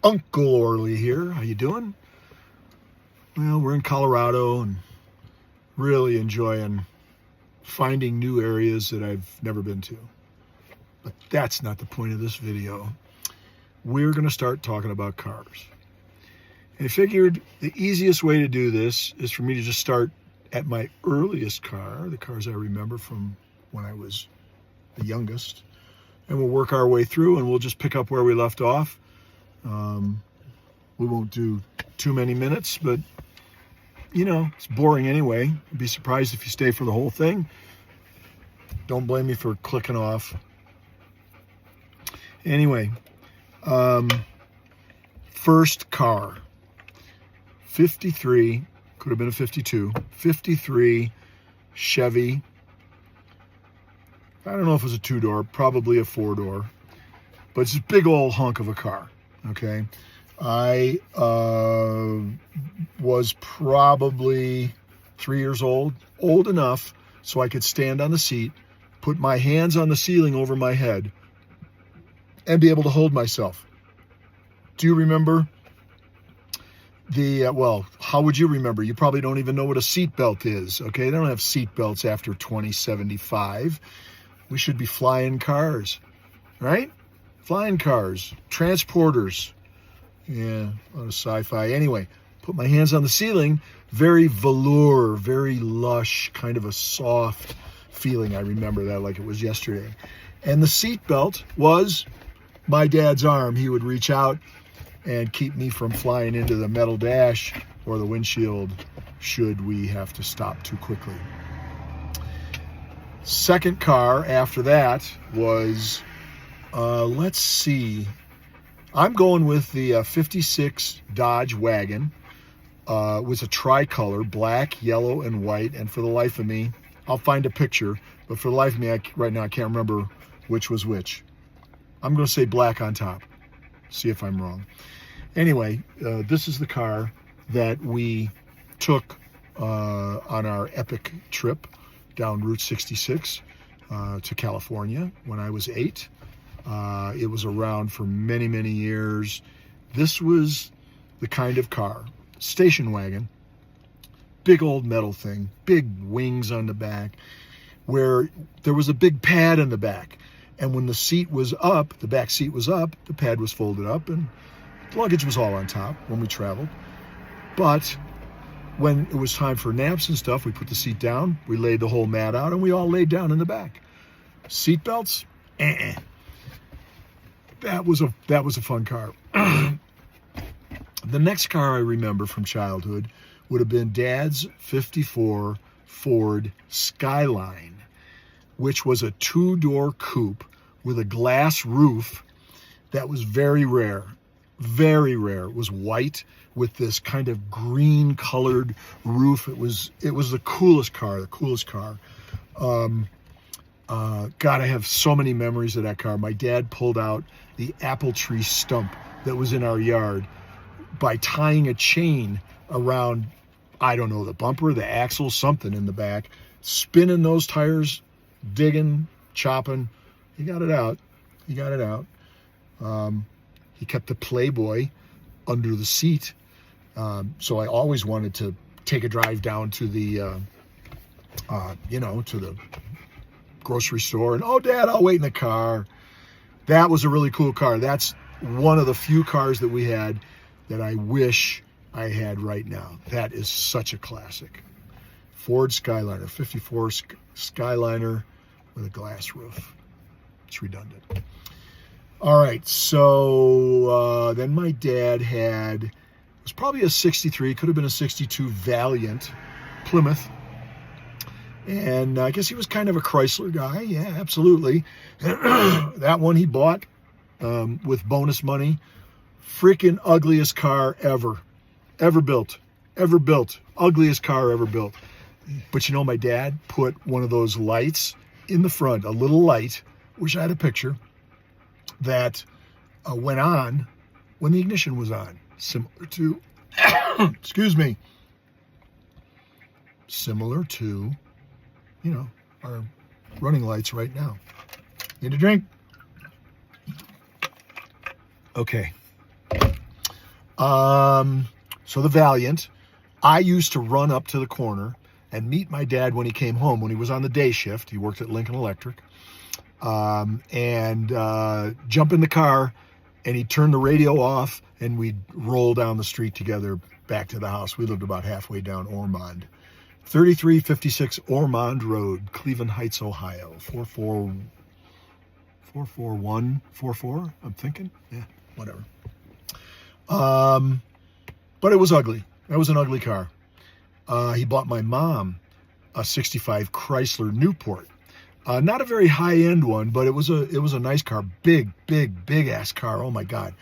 Uncle Orly here. How you doing? Well, we're in Colorado and really enjoying finding new areas that I've never been to. But that's not the point of this video. We're going to start talking about cars. And I figured the easiest way to do this is for me to just start at my earliest car, the cars I remember from when I was the youngest. And we'll work our way through and we'll just pick up where we left off. We won't do too many minutes, but you know, it's boring anyway. I'd be surprised if you stay for the whole thing. Don't blame me for clicking off. Anyway, first car, 53, could have been a 52, 53 Chevy. I don't know if it was a two-door, probably a four-door, but it's a big old hunk of a car, okay? I was probably 3 years old enough so I could stand on the seat, put my hands on the ceiling over my head, and be able to hold myself. Do you remember well, how would you remember? You probably don't even know what a seatbelt is, okay? They don't have seatbelts after 2075. We should be flying cars, right? Flying cars, transporters. Yeah, a lot of sci-fi. Anyway, put my hands on the ceiling, very velour, very lush, kind of a soft feeling. I remember that like it was yesterday. And the seatbelt was my dad's arm. He would reach out and keep me from flying into the metal dash or the windshield should we have to stop too quickly. Second car after that was, let's see, I'm going with the 56 Dodge wagon. It was a tricolor, black, yellow, and white. And for the life of me, I'll find a picture, but for the life of me, right now I can't remember which was which. I'm going to say black on top. See if I'm wrong. Anyway, this is the car that we took on our epic trip down Route 66 to California when I was 8. It was around for many, many years. This was the kind of car, station wagon, big old metal thing, big wings on the back, where there was a big pad in the back. And when the seat was up, the back seat was up, the pad was folded up, and the luggage was all on top when we traveled. But when it was time for naps and stuff, we put the seat down, we laid the whole mat out, and we all laid down in the back. Seat belts? That was a fun car. The next car I remember from childhood would have been Dad's 54 Ford Skyline, which was a two-door coupe with a glass roof that was very rare. Very rare. It was white with this kind of green colored roof. It was the coolest car. God, I have so many memories of that car. My dad pulled out the apple tree stump that was in our yard by tying a chain around, I don't know, the bumper, the axle, something in the back, spinning those tires, digging, chopping. He got it out. He kept the Playboy under the seat. So I always wanted to take a drive down to the, to the grocery store. And, oh, Dad, I'll wait in the car. That was a really cool car. That's one of the few cars that we had that I wish I had right now. That is such a classic. Ford Skyliner, 54 Skyliner with a glass roof. It's redundant. All right, so then my dad had, it was probably a 63, could have been a 62 Valiant Plymouth. And I guess he was kind of a Chrysler guy. Yeah, absolutely. That one he bought with bonus money. Freaking ugliest car ever built. Ugliest car ever built. But you know, my dad put one of those lights in the front, a little light, wish I had a picture, that went on when the ignition was on. Similar to, similar to, our running lights right now. Need a drink? Okay. So the Valiant, I used to run up to the corner and meet my dad when he came home, when he was on the day shift. He worked at Lincoln Electric. And jump in the car, and he'd turn the radio off, and we'd roll down the street together back to the house. We lived about halfway down Ormond. 3356 Ormond Road, Cleveland Heights, Ohio. 44144, I'm thinking. Yeah, whatever. But it was ugly. That was an ugly car. He bought my mom a 65 Chrysler Newport. Not a very high-end one, but it was a nice car. Big ass car. Oh my God.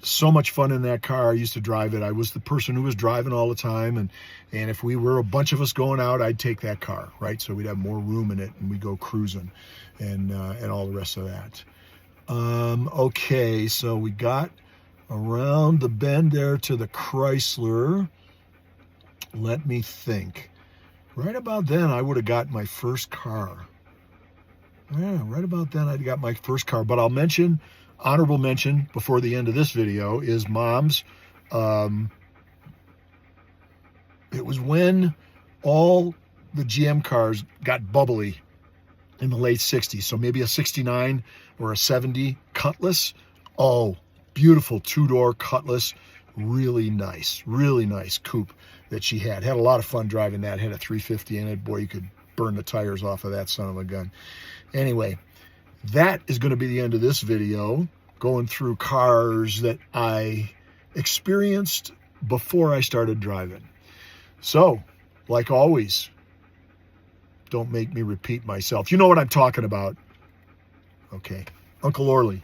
So much fun in that car. I used to drive it. I was the person who was driving all the time, and if we were a bunch of us going out, I'd take that car, right? So we'd have more room in it, and we'd go cruising, and all the rest of that. Okay, so we got around the bend there to the Chrysler. Let me think. Right about then, I would have got my first car. Yeah, right about then, I got my first car. But I'll mention, honorable mention before the end of this video, is Mom's. It was when all the GM cars got bubbly in the late 60s. So maybe a 69 or a 70 Cutlass. Oh, beautiful two-door Cutlass. Really nice coupe that she had. Had a lot of fun driving that. Had a 350 in it. Boy, you could burn the tires off of that son of a gun. Anyway, that is going to be the end of this video, going through cars that I experienced before I started driving. So, like always, don't make me repeat myself. You know what I'm talking about. Okay. Uncle Orly,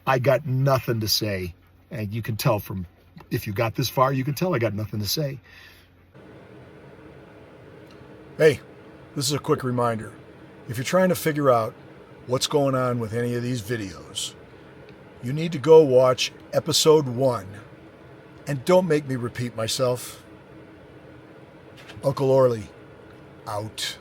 I got nothing to say. And you can tell from, if you got this far, you can tell I got nothing to say. Hey, this is a quick reminder. If you're trying to figure out what's going on with any of these videos, you need to go watch episode 1. And don't make me repeat myself. Uncle Orly, out.